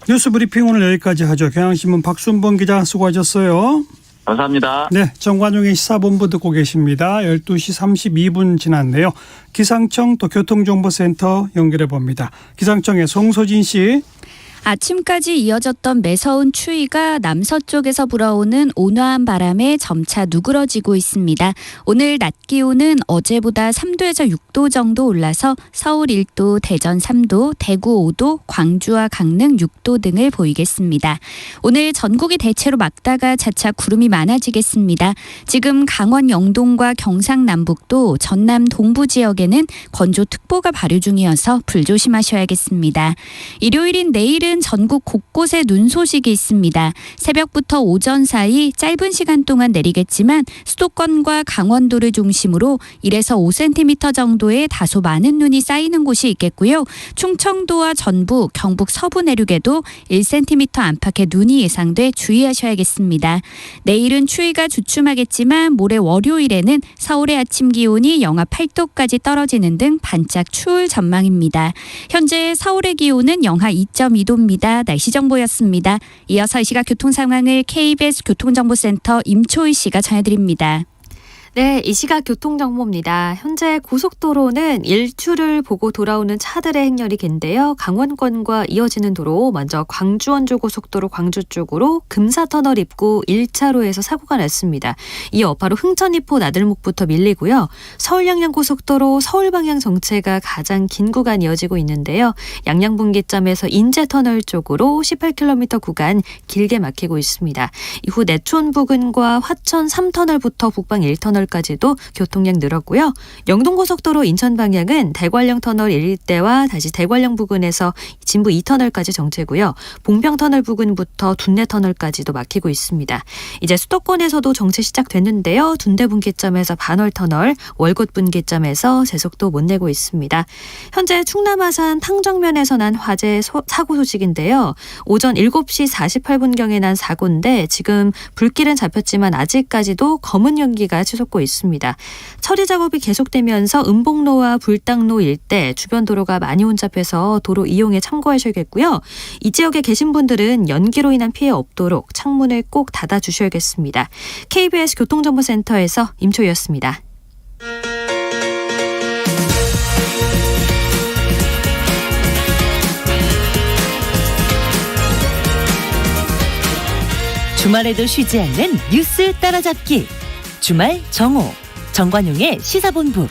뉴스 브리핑 오늘 여기까지 하죠. 경향신문 박순봉 기자 수고하셨어요. 감사합니다. 네, 정관용의 시사본부 듣고 계십니다. 12시 32분 지났네요. 기상청 또 교통정보센터 연결해 봅니다. 기상청의 송소진 씨. 아침까지 이어졌던 매서운 추위가 남서쪽에서 불어오는 온화한 바람에 점차 누그러지고 있습니다. 오늘 낮 기온은 어제보다 3도에서 6도 정도 올라서 서울 1도, 대전 3도, 대구 5도, 광주와 강릉 6도 등을 보이겠습니다. 오늘 전국이 대체로 맑다가 차차 구름이 많아지겠습니다. 지금 강원 영동과 경상남북도, 전남 동부 지역에는 건조특보가 발효 중이어서 불조심하셔야겠습니다. 일요일인 내일은 전국 곳곳에 눈 소식이 있습니다. 새벽부터 오전 사이 짧은 시간 동안 내리겠지만 수도권과 강원도를 중심으로 1에서 5cm 정도의 다소 많은 눈이 쌓이는 곳이 있겠고요. 충청도와 전북, 경북 서부 내륙에도 1cm 안팎의 눈이 예상돼 주의하셔야겠습니다. 내일은 추위가 주춤하겠지만 모레 월요일에는 서울의 아침 기온이 영하 8도까지 떨어지는 등 반짝 추울 전망입니다. 현재 서울의 기온은 영하 2.2도입니다. 날씨 정보였습니다. 이어서 이 시각 교통 상황을 KBS 교통정보센터 임초희 씨가 전해드립니다. 네, 이 시각 교통정보입니다. 현재 고속도로는 일출을 보고 돌아오는 차들의 행렬이 긴데요. 강원권과 이어지는 도로 먼저 광주원주고속도로 광주 쪽으로 금사터널 입구 1차로에서 사고가 났습니다. 이어 바로 흥천이포 나들목부터 밀리고요. 서울양양고속도로 서울방향 정체가 가장 긴 구간 이어지고 있는데요. 양양분기점에서 인제터널 쪽으로 18km 구간 길게 막히고 있습니다. 이후 내촌 부근과 화천 3터널부터 북방 1터널 까지도 교통량 늘었고요. 영동고속도로 인천 방향은 대관령 터널 일대와 다시 대관령 부근에서 진부 2터널까지 정체고요. 봉평터널 부근부터 둔내터널까지도 막히고 있습니다. 이제 수도권에서도 정체 시작됐는데요. 둔대분기점에서 반월터널, 월곶분기점에서 제속도 못 내고 있습니다. 현재 충남 아산 탕정면에서 난 화재 사고 소식인데요. 오전 7시 48분경에 난 사고인데 지금 불길은 잡혔지만 아직까지도 검은 연기가 치솟고 찾고 있습니다. 처리 작업이 계속되면서 은복로와 불당로 일대 주변 도로가 많이 혼잡해서 도로 이용에 참고하셔야겠고요. 이 지역에 계신 분들은 연기로 인한 피해 없도록 창문을 꼭 닫아주셔야겠습니다. KBS 교통정보센터에서 임초희였습니다. 주말에도 쉬지 않는 뉴스 따라잡기. 주말 정오. 정관용의 시사본부.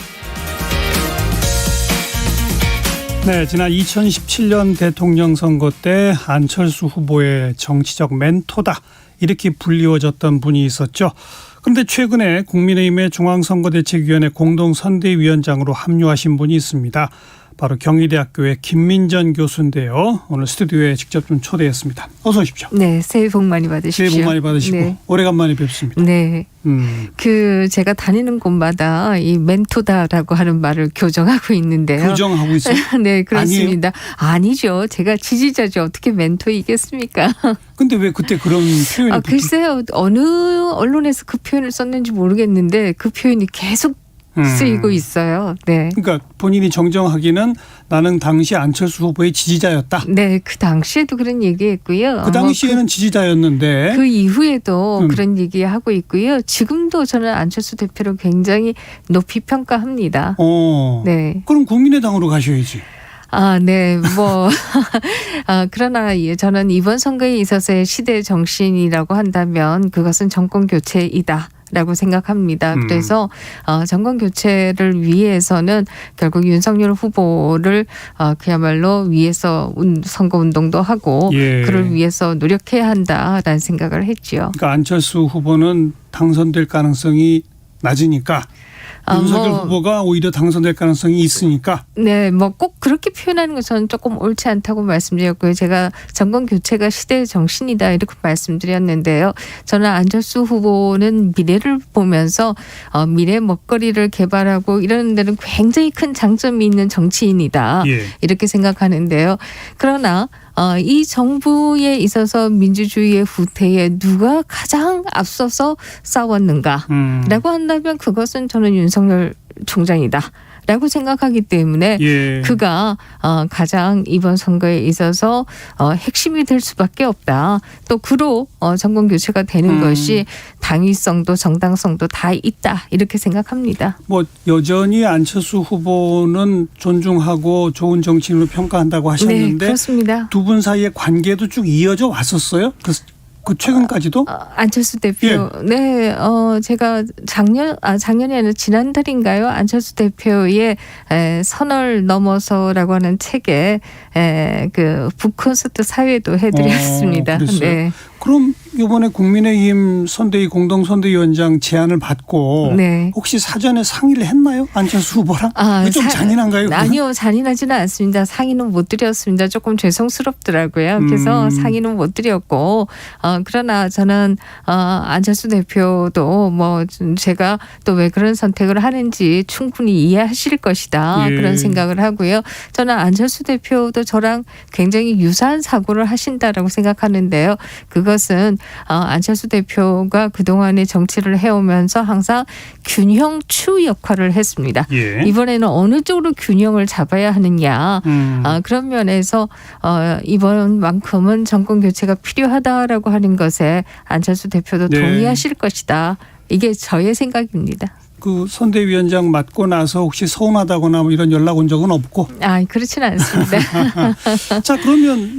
네, 지난 2017년 대통령 선거 때 안철수 후보의 정치적 멘토다 이렇게 불리워졌던 분이 있었죠. 그런데 최근에 국민의힘의 중앙선거대책위원회 공동선대위원장으로 합류하신 분이 있습니다. 바로 경희대학교의 김민전 교수인데요. 오늘 스튜디오에 직접 좀 초대했습니다. 어서 오십시오. 네, 새해 복 많이 받으십시오. 새해 복 많이 받으시고 네. 오래간만에 뵙습니다. 네. 제가 다니는 곳마다 이 멘토다라고 하는 말을 교정하고 있는데요. 교정하고 있어요? 네, 그렇습니다. 아니죠. 제가 지지자죠. 어떻게 멘토이겠습니까? 근데 왜 그때 그런 표현을 글쎄요. 어느 언론에서 그 표현을 썼는지 모르겠는데 그 표현이 계속 쓰이고 있어요. 네. 그러니까 본인이 정정하기는 나는 당시 안철수 후보의 지지자였다. 네, 그 당시에도 그런 얘기했고요. 그 당시에는 지지자였는데 그 이후에도 그런 얘기하고 있고요. 지금도 저는 안철수 대표를 굉장히 높이 평가합니다. 네. 그럼 국민의당으로 가셔야지. 네, 그러나 저는 이번 선거에 있어서의 시대 정신이라고 한다면 그것은 정권 교체이다. 라고 생각합니다. 그래서 정권 교체를 위해서는 결국 윤석열 후보를 그야말로 위해서 선거운동도 하고 그를 위해서 노력해야 한다라는 생각을 했지요. 그러니까 안철수 후보는 당선될 가능성이 낮으니까 윤석열 후보가 오히려 당선될 가능성이 있으니까. 네, 꼭 그렇게 표현하는 것은 조금 옳지 않다고 말씀드렸고요. 제가 정권 교체가 시대의 정신이다 이렇게 말씀드렸는데요. 저는 안철수 후보는 미래를 보면서 미래 먹거리를 개발하고 이런 데는 굉장히 큰 장점이 있는 정치인이다. 이렇게 생각하는데요. 그러나 이 정부에 있어서 민주주의의 후퇴에 누가 가장 앞서서 싸웠는가라고 한다면 그것은 저는 윤석열 총장이다. 라고 생각하기 때문에 그가 가장 이번 선거에 있어서 핵심이 될 수밖에 없다. 또 그로 정권 교체가 되는 것이 당위성도 정당성도 다 있다. 이렇게 생각합니다. 여전히 안철수 후보는 존중하고 좋은 정치인으로 평가한다고 하셨는데 네, 그렇습니다. 두 분 사이의 관계도 쭉 이어져 왔었어요? 그 최근까지도? 안철수 대표. 네, 제가 작년이 아니라 지난달인가요? 안철수 대표의 선을 넘어서라고 하는 책에 그 북콘서트 사회도 해드렸습니다. 네. 그럼 이번에 국민의힘 선대위 공동선대위원장 제안을 받고 혹시 사전에 상의를 했나요? 안철수 후보랑? 좀 잔인한가요? 아니요. 잔인하지는 않습니다. 상의는 못 드렸습니다. 조금 죄송스럽더라고요. 그래서 상의는 못 드렸고 그러나 저는 안철수 대표도 제가 또 왜 그런 선택을 하는지 충분히 이해하실 것이다. 그런 생각을 하고요. 저는 안철수 대표도 저랑 굉장히 유사한 사고를 하신다라고 생각하는데요. 그것은 안철수 대표가 그동안의 정치를 해오면서 항상 균형추 역할을 했습니다. 이번에는 어느 쪽으로 균형을 잡아야 하느냐. 그런 면에서 이번만큼은 정권 교체가 필요하다라고 하는 것에 안철수 대표도 동의하실 것이다. 이게 저의 생각입니다. 그 선대위원장 맡고 나서 혹시 서운하다거나 이런 연락 온 적은 없고? 그렇지는 않습니다. 자, 그러면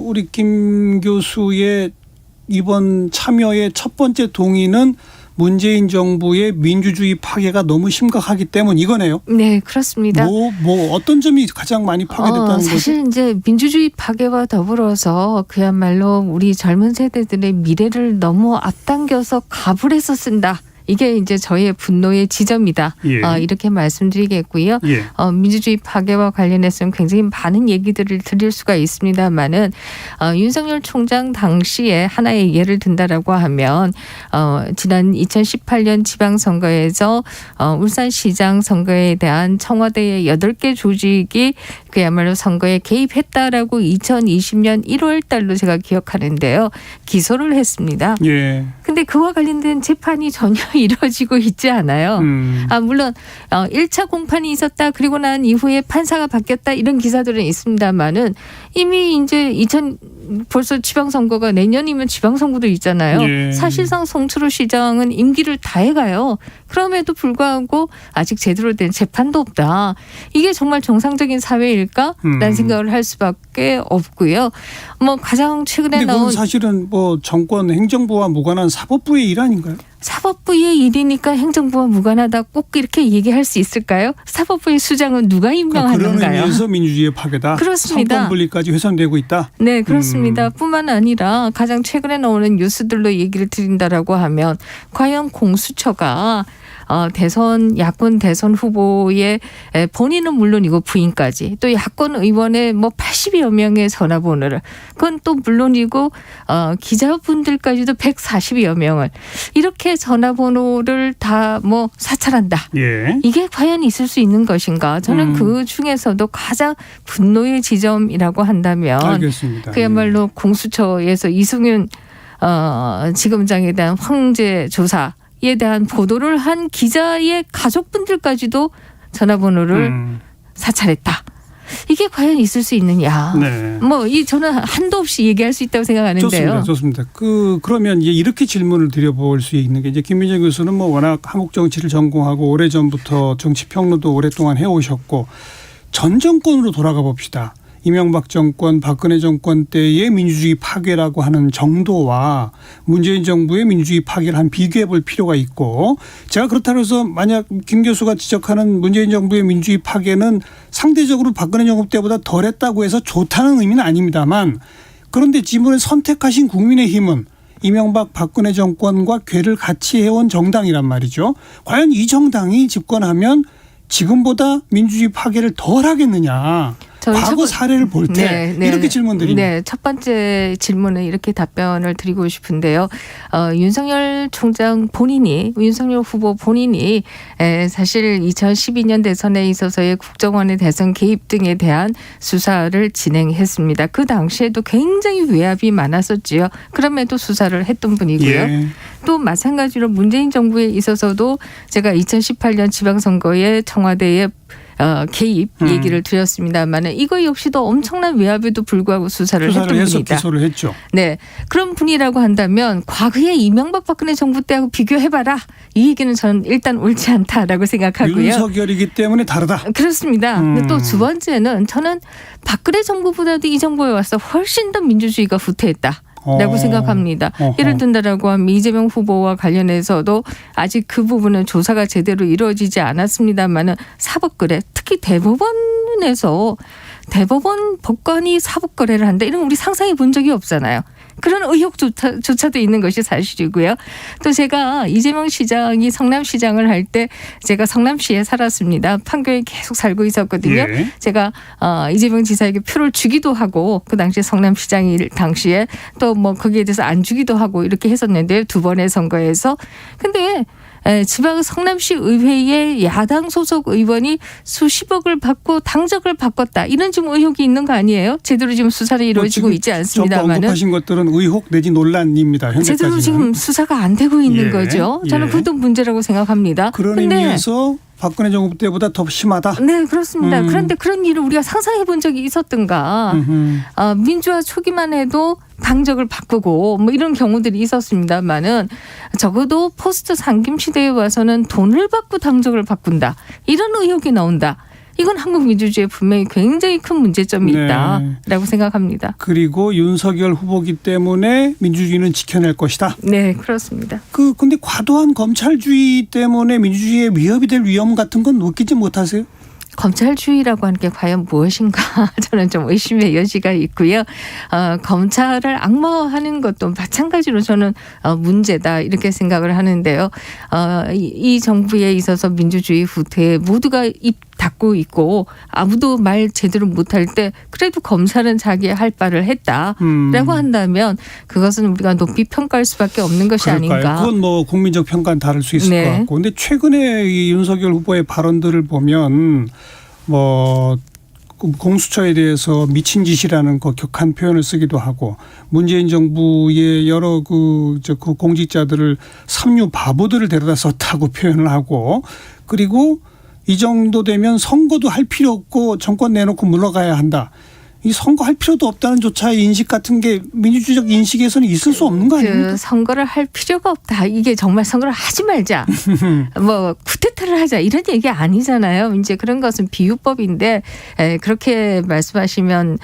우리 김 교수의 이번 참여의 첫 번째 동의는 문재인 정부의 민주주의 파괴가 너무 심각하기 때문 이거네요. 네, 그렇습니다. 어떤 점이 가장 많이 파괴됐다는 거죠? 사실 이제 민주주의 파괴와 더불어서 그야말로 우리 젊은 세대들의 미래를 너무 앞당겨서 가불해서 쓴다. 이게 이제 저의 분노의 지점이다. 이렇게 말씀드리겠고요. 민주주의 파괴와 관련해서는 굉장히 많은 얘기들을 드릴 수가 있습니다만은 윤석열 총장 당시에 하나의 예를 든다라고 하면 지난 2018년 지방선거에서 울산시장 선거에 대한 청와대의 8개 조직이 그야말로 선거에 개입했다라고 2020년 1월 달로 제가 기억하는데요. 기소를 했습니다. 근데 그와 관련된 재판이 전혀 이루어지고 있지 않아요. 물론 1차 공판이 있었다. 그리고 난 이후에 판사가 바뀌었다. 이런 기사들은 있습니다만은 이미 이제 벌써 지방선거가 내년이면 지방선거도 있잖아요. 예. 사실상 송철호 시장은 임기를 다 해가요. 그럼에도 불구하고 아직 제대로 된 재판도 없다. 이게 정말 정상적인 사회일까? 라는 생각을 할 수밖에 없고요. 뭐 가장 최근에 근데 나온 그건 사실은 뭐 정권 행정부와 무관한 사법부의 일 아닌가요? 사법부의 일이니까 행정부와 무관하다 꼭 이렇게 얘기할 수 있을까요? 사법부의 수장은 누가 그런 임명하는가요? 의미에서 민주주의의 파괴다. 그렇습니다. 상권 분리까지 훼손되고 있다. 네, 그렇습니다. 뿐만 아니라 가장 최근에 나오는 뉴스들로 얘기를 드린다라고 하면 과연 공수처가 야권 대선 후보의 본인은 물론이고 부인까지 또 야권 의원의 뭐 80여 명의 전화번호를 그건 또 물론이고 기자분들까지도 140여 명을 이렇게 전화번호를 다 뭐 사찰한다. 예. 이게 과연 있을 수 있는 것인가? 저는 그 중에서도 가장 분노의 지점이라고 한다면 알겠습니다. 그야말로 공수처에서 이승윤 지검장에 대한 황제 조사에 대한 보도를 한 기자의 가족분들까지도 전화번호를 사찰했다. 이게 과연 있을 수 있느냐? 네. 저는 한도 없이 얘기할 수 있다고 생각하는데요. 좋습니다. 그러면 이제 이렇게 질문을 드려볼 수 있는 게 이제 김민정 교수는 뭐 워낙 한국 정치를 전공하고 오래전부터 정치 평론도 오랫동안 해오셨고 전 정권으로 돌아가 봅시다. 이명박 정권, 박근혜 정권 때의 민주주의 파괴라고 하는 정도와 문재인 정부의 민주주의 파괴를 한 비교해 볼 필요가 있고 제가 그렇다고 해서 만약 김 교수가 지적하는 문재인 정부의 민주주의 파괴는 상대적으로 박근혜 정부 때보다 덜했다고 해서 좋다는 의미는 아닙니다만 그런데 지금의 선택하신 국민의힘은 이명박 박근혜 정권과 궤를 같이 해온 정당이란 말이죠. 과연 이 정당이 집권하면 지금보다 민주주의 파괴를 덜 하겠느냐. 과거 사례를 볼 때 이렇게 질문드립니다. 네, 첫 번째 질문은 이렇게 답변을 드리고 싶은데요. 윤석열 후보 본인이 사실 2012년 대선에 있어서의 국정원의 대선 개입 등에 대한 수사를 진행했습니다. 그 당시에도 굉장히 외압이 많았었지요. 그럼에도 수사를 했던 분이고요. 예. 또 마찬가지로 문재인 정부에 있어서도 제가 2018년 지방선거에 청와대에 개입 얘기를 드렸습니다만 이거 역시도 엄청난 외압에도 불구하고 수사를 했던 해서 분이다. 기소를 했죠. 네, 그런 분이라고 한다면 과거에 이명박 박근혜 정부 때하고 비교해봐라. 이 얘기는 저는 일단 옳지 않다라고 생각하고요. 윤석열이기 때문에 다르다. 그렇습니다. 근데 또 두 번째는 저는 박근혜 정부보다도 이 정부에 와서 훨씬 더 민주주의가 후퇴했다. 라고 생각합니다. 예를 든다라고 하면 이재명 후보와 관련해서도 아직 그 부분은 조사가 제대로 이루어지지 않았습니다만은 사법거래 특히 대법원에서 대법원 법관이 사법거래를 한다. 이런 거 우리 상상해 본 적이 없잖아요. 그런 의혹조차도 있는 것이 사실이고요. 또 제가 이재명 시장이 성남시장을 할 때 제가 성남시에 살았습니다. 판교에 계속 살고 있었거든요. 예. 제가 이재명 지사에게 표를 주기도 하고 그 당시에 성남시장일 당시에 또 뭐 거기에 대해서 안 주기도 하고 이렇게 했었는데요. 두 번의 선거에서. 근데 지방 성남시 의회의 야당 소속 의원이 수십억을 받고 당적을 바꿨다. 이런 지금 의혹이 있는 거 아니에요? 제대로 지금 수사를 이루어지고 있지 않습니다만은. 전부 언급하신 것들은 의혹 내지 논란입니다. 현재까지는. 제대로 지금 수사가 안 되고 있는 거죠. 저는 그것도 문제라고 생각합니다. 그런 의미에서 박근혜 정부 때보다 더 심하다. 네, 그렇습니다. 그런데 그런 일을 우리가 상상해 본 적이 있었던가. 민주화 초기만 해도 당적을 바꾸고 뭐 이런 경우들이 있었습니다만은 적어도 포스트 상김 시대에 와서는 돈을 받고 당적을 바꾼다. 이런 의혹이 나온다. 이건 한국 민주주의에 분명히 굉장히 큰 문제점이 있다라고 생각합니다. 그리고 윤석열 후보기 때문에 민주주의는 지켜낼 것이다. 네, 그렇습니다. 근데 과도한 검찰주의 때문에 민주주의에 위협이 될 위험 같은 건 느끼지 못하세요? 검찰주의라고 하는 게 과연 무엇인가 저는 좀 의심의 여지가 있고요. 검찰을 악마화하는 것도 마찬가지로 저는 문제다 이렇게 생각을 하는데요. 이 정부에 있어서 민주주의 후퇴에 모두가 입 닫고 있고 아무도 말 제대로 못할 때 그래도 검찰은 자기의 할 바를 했다라고 한다면 그것은 우리가 높이 평가할 수밖에 없는 것이 그럴까요? 아닌가. 그건 뭐 국민적 평가는 다를 수 있을 네. 것 같고. 근데 최근에 이 윤석열 후보의 발언들을 보면 뭐 공수처에 대해서 미친 짓이라는 그 격한 표현을 쓰기도 하고 문재인 정부의 여러 그 공직자들을 삼류 바보들을 데려다 썼다고 표현을 하고 그리고 이 정도 되면 선거도 할 필요 없고 정권 내놓고 물러가야 한다. 이 선거할 필요도 없다는 조차의 인식 같은 게 민주주의적 인식에서는 있을 수 없는 거 아닙니까? 그 선거를 할 필요가 없다. 이게 정말 선거를 하지 말자. 뭐 쿠데타를 하자 이런 얘기 아니잖아요. 이제 그런 것은 비유법인데 그렇게 말씀하시면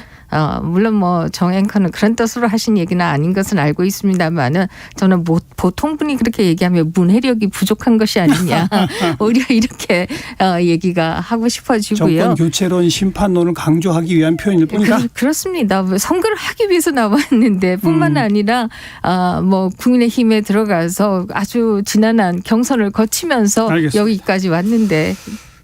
물론 뭐 정 앵커는 그런 뜻으로 하신 얘기는 아닌 것은 알고 있습니다만은 저는 보통 분이 그렇게 얘기하면 문해력이 부족한 것이 아니냐. 오히려 이렇게 얘기가 하고 싶어지고요. 정권 교체론 심판론을 강조하기 위한 표현일 뿐이다. 그렇습니다. 선거를 하기 위해서 나왔는데 뿐만 아니라 뭐 국민의힘에 들어가서 아주 지난한 경선을 거치면서 알겠습니다. 여기까지 왔는데.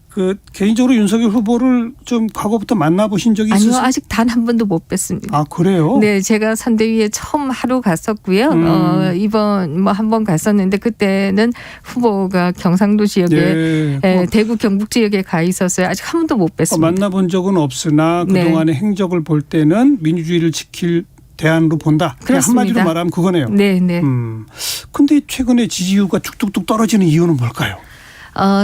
그 개인적으로 윤석열 후보를 좀 과거부터 만나보신 적이 있으세요? 아니요. 아직 단 한 번도 못 뵀습니다. 아 그래요? 네. 제가 선대위에 처음 하루 갔었고요. 이번 뭐 한 번 갔었는데 그때는 후보가 경상도 지역에 대구 경북 지역에 가 있었어요. 아직 한 번도 못 뵀습니다. 만나본 적은 없으나 그동안의 행적을 볼 때는 민주주의를 지킬 대안으로 본다. 그렇습니다. 한마디로 말하면 그거네요. 네. 근데 최근에 지지율가 뚝뚝뚝 떨어지는 이유는 뭘까요?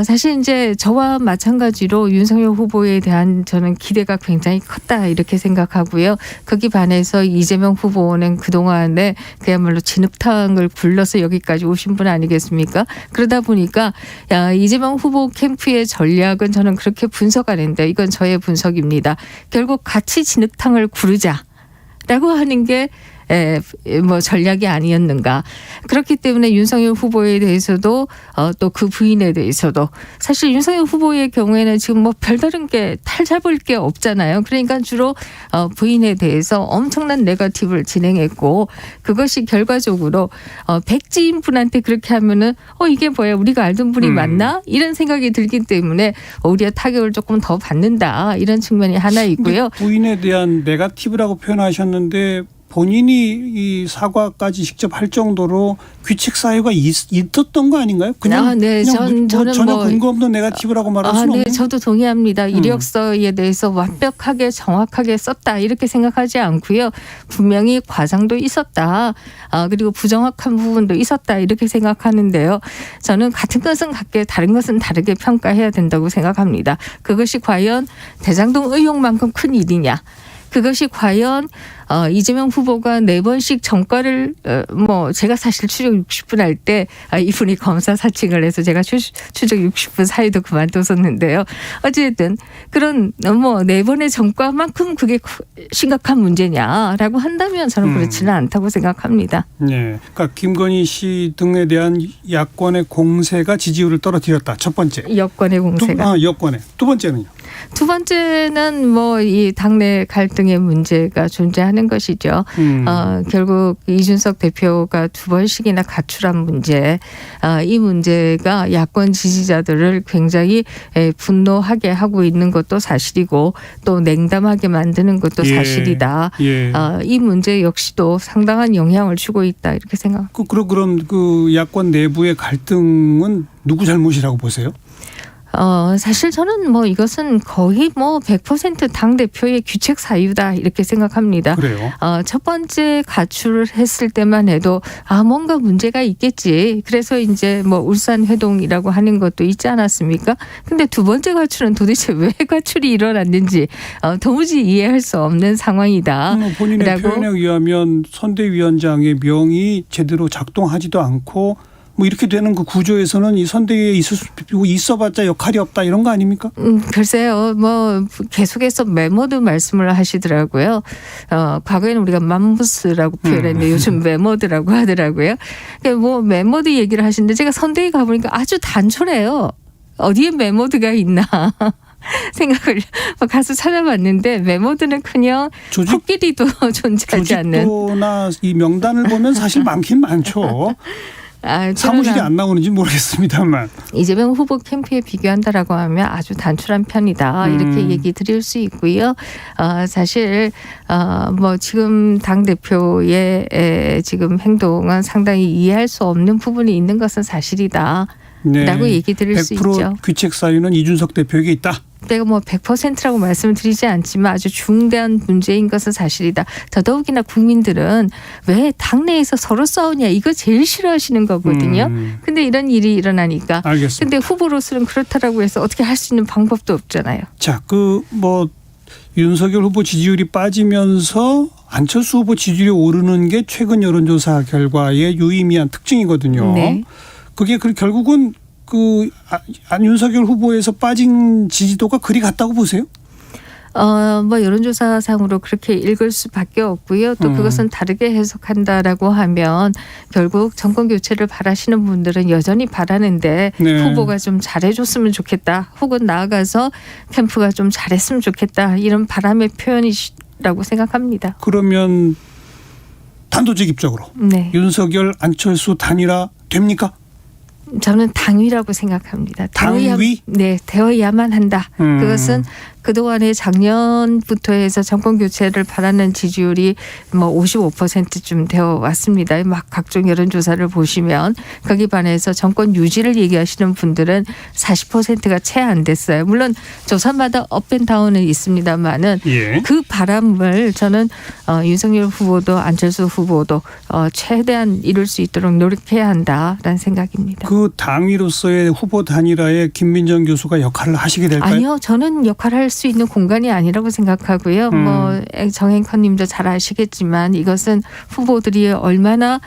사실 이제 저와 마찬가지로 윤석열 후보에 대한 저는 기대가 굉장히 컸다 이렇게 생각하고요. 거기 반해서 이재명 후보는 그동안에 그야말로 진흙탕을 굴러서 여기까지 오신 분 아니겠습니까? 그러다 보니까 이재명 후보 캠프의 전략은 저는 그렇게 분석 안 했는데 이건 저의 분석입니다. 결국 같이 진흙탕을 구르자라고 하는 게 뭐 전략이 아니었는가. 그렇기 때문에 윤석열 후보에 대해서도 또 그 부인에 대해서도 사실 윤석열 후보의 경우에는 지금 뭐 별다른 게 탈잡을 게 없잖아요. 그러니까 주로 부인에 대해서 엄청난 네거티브를 진행했고 그것이 결과적으로 백지인 분한테 그렇게 하면은 이게 뭐야 우리가 알던 분이 맞나? 이런 생각이 들기 때문에 오히려 타격을 조금 더 받는다. 이런 측면이 하나 있고요. 부인에 대한 네거티브라고 표현하셨는데 본인이 이 사과까지 직접 할 정도로 귀책 사유가 있었던 거 아닌가요? 그냥 저는 전혀 근거 없는 네거티브라고 말할 수는 없나요? 네, 저도 동의합니다. 이력서에 대해서 완벽하게 정확하게 썼다 이렇게 생각하지 않고요. 분명히 과장도 있었다. 그리고 부정확한 부분도 있었다 이렇게 생각하는데요. 저는 같은 것은 같게 다른 것은 다르게 평가해야 된다고 생각합니다. 그것이 과연 대장동 의혹만큼 큰 일이냐. 그것이 과연 이재명 후보가 4번씩 전과를 뭐 제가 사실 추적 60분 할 때 이분이 검사 사칭을 해서 제가 추적 60분 사이도 그만뒀었는데요. 어쨌든 그런 뭐 4번의 전과만큼 그게 심각한 문제냐라고 한다면 저는 그렇지는 않다고 생각합니다. 네, 그러니까 김건희 씨 등에 대한 야권의 공세가 지지율을 떨어뜨렸다. 첫 번째. 여권의 공세가. 여권의. 두 번째는요? 두 번째는 뭐 이 당내 갈등의 문제가 존재하는 것이죠. 결국 이준석 대표가 2번씩이나 가출한 문제, 이 문제가 야권 지지자들을 굉장히 분노하게 하고 있는 것도 사실이고 또 냉담하게 만드는 것도 사실이다. 이 문제 역시도 상당한 영향을 주고 있다 이렇게 생각합니다. 그럼 그 야권 내부의 갈등은 누구 잘못이라고 보세요? 사실 저는 뭐 이것은 거의 뭐 100% 당대표의 규책 사유다 이렇게 생각합니다. 그래요? 첫 번째 가출을 했을 때만 해도 뭔가 문제가 있겠지. 그래서 이제 뭐 울산 회동이라고 하는 것도 있지 않았습니까? 근데 두 번째 가출은 도대체 왜 가출이 일어났는지 도무지 이해할 수 없는 상황이다. 본인의 표현에 의하면 선대위원장의 명이 제대로 작동하지도 않고 뭐 이렇게 되는 그 구조에서는 이 선대위에 있어봤자 역할이 없다 이런 거 아닙니까? 글쎄요. 뭐 계속해서 메모드 말씀을 하시더라고요. 과거에는 우리가 맘부스라고 표현했는데 요즘 메모드라고 하더라고요. 그러니까 뭐 메모드 얘기를 하시는데 제가 선대위 가보니까 아주 단촐해요. 어디에 메모드가 있나. 생각을 가서 찾아봤는데 메모드는 그냥 코끼리도 존재하지 않는. 조직도나 이 명단을 보면 사실 많긴 많죠. 사무실이 안 나오는지 모르겠습니다만. 이재명 후보 캠프에 비교한다라고 하면 아주 단출한 편이다. 이렇게 얘기 드릴 수 있고요. 사실 뭐 지금 당대표의 지금 행동은 상당히 이해할 수 없는 부분이 있는 것은 사실이다. 라고 얘기 드릴 수 있죠. 100% 귀책 사유는 이준석 대표에게 있다. 내가 뭐 100%라고 말씀을 드리지 않지만 아주 중대한 문제인 것은 사실이다. 더더욱이나 국민들은 왜 당내에서 서로 싸우냐 이거 제일 싫어하시는 거거든요. 근데 이런 일이 일어나니까. 알겠습니다. 근데 후보로서는 그렇다라고 해서 어떻게 할 수 있는 방법도 없잖아요. 자, 윤석열 후보 지지율이 빠지면서 안철수 후보 지지율이 오르는 게 최근 여론조사 결과의 유의미한 특징이거든요. 네. 그게 결국은 윤석열 후보에서 빠진 지지도가 그리 같다고 보세요? 뭐 여론조사상으로 그렇게 읽을 수밖에 없고요. 또 그것은 다르게 해석한다라고 하면 결국 정권 교체를 바라시는 분들은 여전히 바라는데 네. 후보가 좀 잘해줬으면 좋겠다. 혹은 나아가서 캠프가 좀 잘했으면 좋겠다. 이런 바람의 표현이라고 생각합니다. 그러면 단도직입적으로 네. 윤석열 안철수 단일화 됩니까? 저는 당위라고 생각합니다. 당위? 네, 되어야만 한다. 그것은 그동안에 작년부터 해서 정권 교체를 바라는 지지율이 뭐 55%쯤 되어 왔습니다. 막 각종 여론조사를 보시면 거기 반해서 정권 유지를 얘기하시는 분들은 40%가 채 안 됐어요. 물론 조사마다 업앤다운은 있습니다만은 예. 그 바람을 저는 윤석열 후보도 안철수 후보도 최대한 이룰 수 있도록 노력해야 한다라는 생각입니다. 그 당위로서의 후보 단일화에 김민정 교수가 역할을 하시게 될까요? 아니요. 저는 역할을 할 수 있는 공간이 아니라고 생각하고요. 뭐 정앵커님도 잘 아시겠지만 이것은 후보들이 얼마나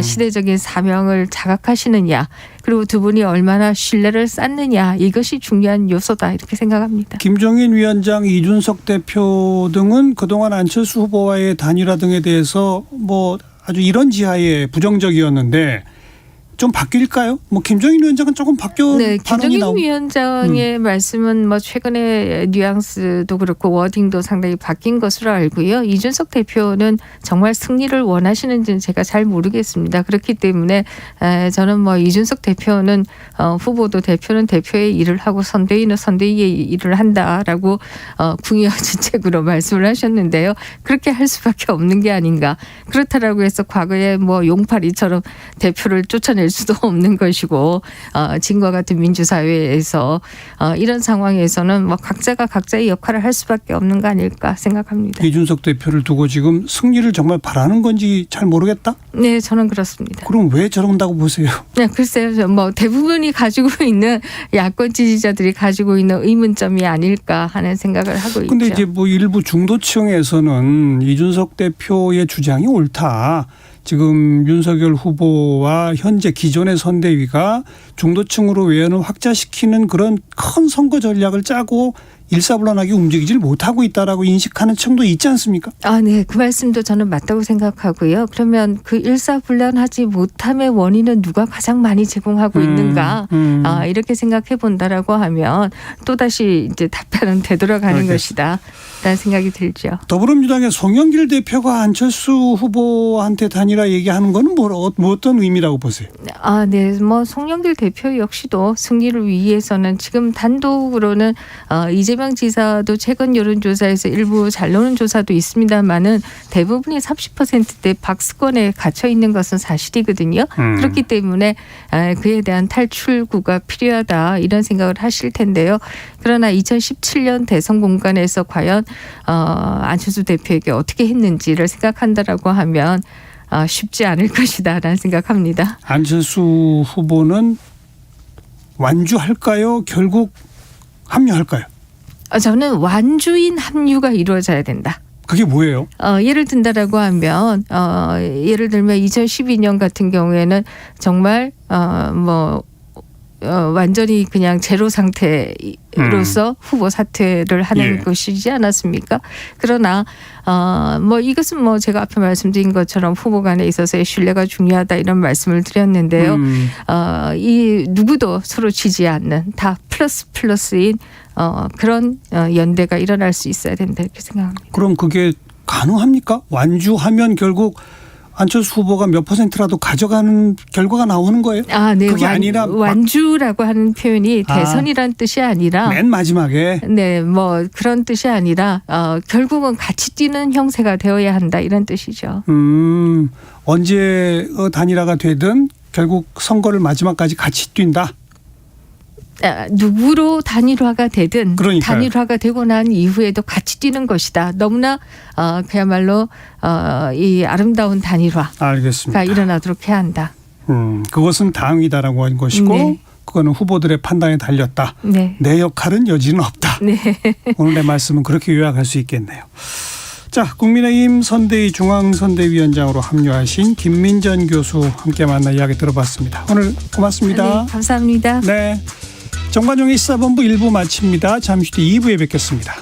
시대적인 사명을 자각하시느냐 그리고 두 분이 얼마나 신뢰를 쌓느냐 이것이 중요한 요소다 이렇게 생각합니다. 김종인 위원장, 이준석 대표 등은 그동안 안철수 후보와의 단일화 등에 대해서 뭐 아주 이런 지하에 부정적이었는데 좀 바뀔까요? 뭐 김종인 위원장은 조금 바뀌어 네, 반응이 김종인 위원장의 말씀은 뭐 최근에 뉘앙스도 그렇고 워딩도 상당히 바뀐 것으로 알고요. 이준석 대표는 정말 승리를 원하시는지는 제가 잘 모르겠습니다. 그렇기 때문에 저는 뭐 이준석 대표는 후보도 대표는 대표의 일을 하고 선대위는 선대위의 일을 한다라고 궁여진책으로 말씀을 하셨는데요. 그렇게 할 수밖에 없는 게 아닌가. 그렇다라고 해서 과거에 뭐 용팔이처럼 대표를 쫓아낼 수도 없는 것이고 지금과 같은 민주사회에서 이런 상황에서는 뭐 각자가 각자의 역할을 할 수밖에 없는 거 아닐까 생각합니다. 이준석 대표를 두고 지금 승리를 정말 바라는 건지 잘 모르겠다? 네, 저는 그렇습니다. 그럼 왜 저런다고 보세요? 네, 글쎄요. 뭐 대부분이 가지고 있는 야권 지지자들이 가지고 있는 의문점이 아닐까 하는 생각을 하고 있죠. 근데 이제 뭐 일부 중도층에서는 이준석 대표의 주장이 옳다. 지금 윤석열 후보와 현재 기존의 선대위가 중도층으로 외연을 확장시키는 그런 큰 선거 전략을 짜고 일사불란하게 움직이질 못하고 있다라고 인식하는 층도 있지 않습니까? 네. 그 말씀도 저는 맞다고 생각하고요. 그러면 그 일사불란하지 못함의 원인은 누가 가장 많이 제공하고 있는가? 이렇게 생각해 본다라고 하면 또다시 이제 답변은 되돌아가는 것이다. 라는 생각이 들죠. 더불어민주당의 송영길 대표가 안철수 후보한테 단일화 얘기하는 거는 어떤 의미라고 보세요? 네. 뭐 송영길 대표 역시도 승리를 위해서는 지금 단독으로는 이재명 지사도 최근 여론조사에서 일부 잘 나오는 조사도 있습니다만은 대부분이 30%대 박스권에 갇혀 있는 것은 사실이거든요. 그렇기 때문에 그에 대한 탈출구가 필요하다 이런 생각을 하실 텐데요. 그러나 2017년 대선 공간에서 과연 안철수 대표에게 어떻게 했는지를 생각한다라고 하면 쉽지 않을 것이다라는 생각합니다. 안철수 후보는 완주할까요? 결국 합류할까요? 저는 완주인 합류가 이루어져야 된다. 그게 뭐예요? 예를 든다라고 하면 예를 들면 2012년 같은 경우에는 정말 완전히 그냥 제로 상태로서 후보 사퇴를 하는 것이지 않았습니까? 그러나 뭐 이것은 뭐 제가 앞에 말씀드린 것처럼 후보 간에 있어서의 신뢰가 중요하다 이런 말씀을 드렸는데요. 이 누구도 서로 지지 않는 다 플러스인 그런 연대가 일어날 수 있어야 된다 이렇게 생각합니다. 그럼 그게 가능합니까? 완주하면 결국 안철수 후보가 몇 %라도 가져가는 결과가 나오는 거예요? 네. 그게 아니라 완주라고 하는 표현이 대선이란 뜻이 아니라 맨 마지막에 네, 뭐 그런 뜻이 아니라 결국은 같이 뛰는 형세가 되어야 한다 이런 뜻이죠. 언제 단일화가 되든 결국 선거를 마지막까지 같이 뛴다. 누구로 단일화가 되든 그러니까요. 단일화가 되고 난 이후에도 같이 뛰는 것이다. 너무나 그야말로 이 아름다운 단일화가 알겠습니다. 일어나도록 해야 한다. 그것은 당위다라고 한 것이고 네. 그거는 후보들의 판단에 달렸다. 네. 내 역할은 여지는 없다. 네. 오늘의 말씀은 그렇게 요약할 수 있겠네요. 자, 국민의힘 선대위 중앙선대위원장으로 합류하신 김민전 교수 함께 만나 이야기 들어봤습니다. 오늘 고맙습니다. 네, 감사합니다. 네, 정관용의 시사본부 1부 마칩니다. 잠시 뒤 2부에 뵙겠습니다.